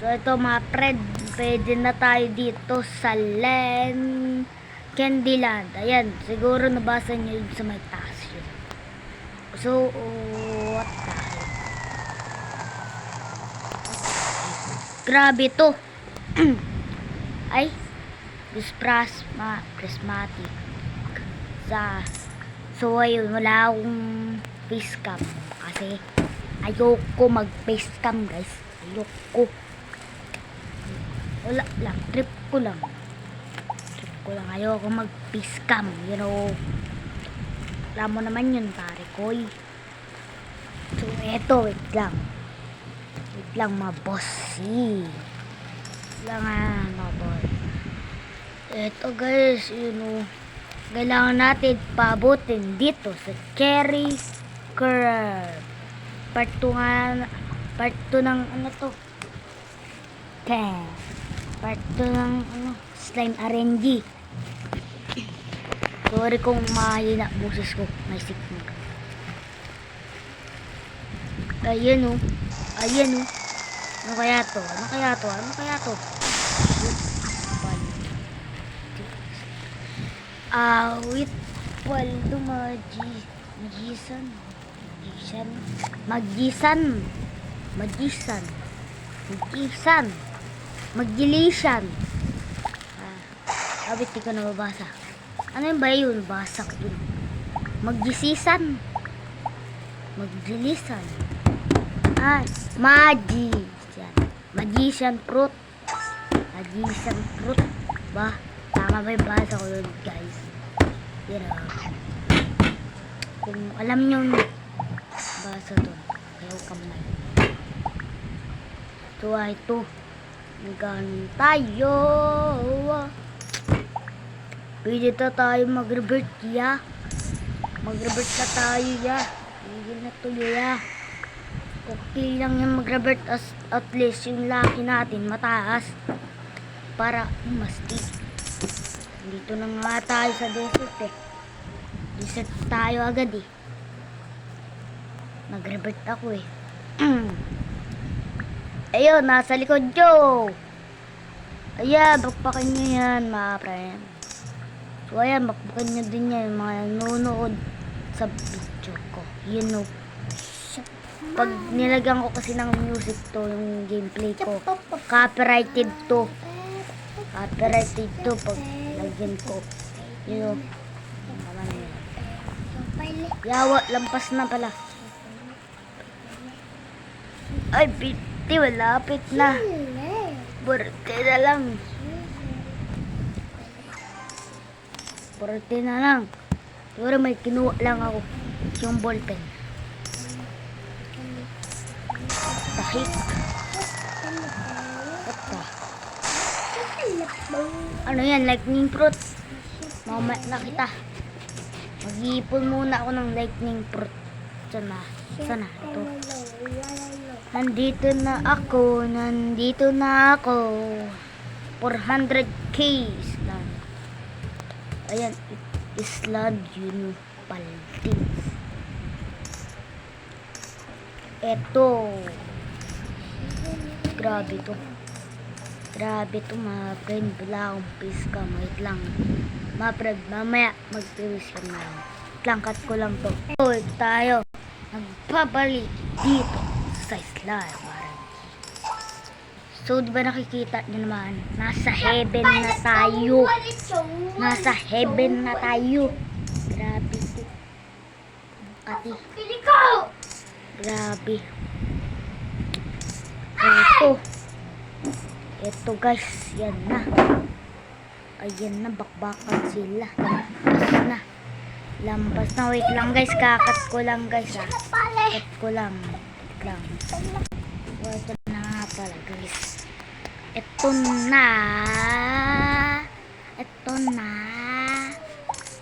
So ito mga friend, pwede na tayo dito sa Candyland. Ayan, siguro nabasa nyo yun sa may taas yun. So, what the heck? Grabe to. Ay, this prismatic. So ayun, wala akong face cam. Kasi ayoko mag face cam guys. Ayoko. Wala lang, trip ko lang. Ayoko mag face cam, you know. Alam mo naman yun pare ko. So eto, wait lang mga bossy. Mga boss. Eto guys, you know, kailangan natin pabutin dito sa Cherry Curve. Part 2 ng ano to? Part 2 ng ano, slime RNG. Sorry kung mahina boses ko, may signal. Ayan o. Ano kaya to? Wait, Waldo Magilisan. Abit, di ko nababasa. Ano yung ba yun? Basa ko dun. Maggilisan. Magician fruit. Ba? Tama ba yung basa ko yun, guys? Pero, kung alam nyo basa dun, ayaw kamay. So, ito. Nagkaroon tayo. Pwede tayo mag-revert ya. Mag-revert na tayo ya. Pwede na tuyo ya. Okay lang yung mag-revert at least yung laki natin mataas. Para mastig. Dito na nga tayo sa desert eh. Desert tayo agad eh. Mag-revert ako eh. Ayun, nasa likod nyo. Ayan, bakbakan nyo yan mga friend. So ayan, bakbakan nyo din yan mga nanonood sa video ko. You know. Pag nilagyan ko kasi ng music to, yung gameplay ko, copyrighted to pag lagyan ko. You know. Yawa, lampas na pala. Ay, piti, malapit na. Borte na lang. Pero may kinuha lang ako. Yung ballpen. Tahik. Ano yan? Lightning fruit. Mamaya na kita. Mag-iipon muna ako ng lightning fruit. Sana. Ito. Nandito na ako. 400k lang. Ayan, Island Paltings. Eto. Grabe to mga friend. Wala akong face cam. Wait lang. Mga friend, mamaya mag-face cam na. Cut ko lang to. So, tayo. Nagbabalik dito sa slime. So, di ba nakikita nyo naman? Nasa heaven na tayo. Grabe to. Ati. Grabe. Ito guys. Yan na. Ayan na. Bakbakan sila. Lampas na. Wait lang guys. Kakat ko lang guys. Kakat ko lang. Ito na nga pala guys. Ito na.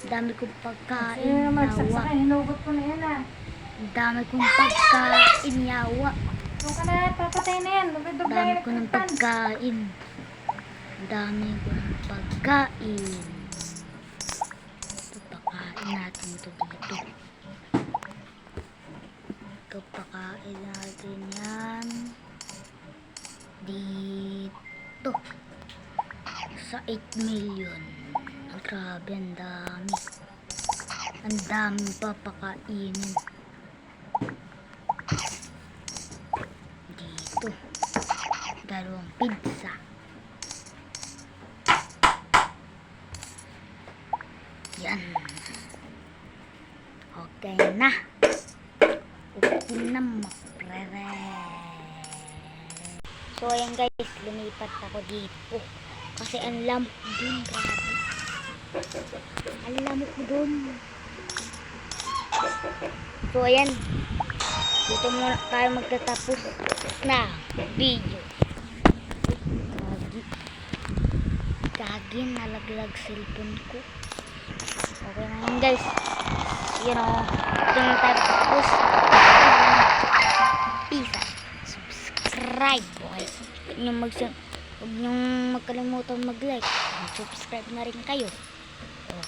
Dami kong pagkain. Hinugot ko na yan ah. Dami kong pagkain. Yawa. Huwag ka na, papatay na yan. Dami ko ng pagkain. Ito, pakain natin ito dito. Ito, pakain natin yan. dito. Sa 8 million. Ah, grabe, ang dami. Ang daming papakainin. Dito. 2 pizza. Yan. Okay na. Okay na, maprere. So, ayan guys, lumipat ako dito. Kasi ang lamok dun, grabe. Ang lamok dun. So, ayan. Dito muna tayo magtatapos na video. Gagi, nalaglag cellphone ko. Okay na yun guys. Yan o. Dito na tayo tapos. Peace out. Subscribe. Okay. Huwag niyong magkalimutan mag-like. Subscribe na rin kayo. Oh.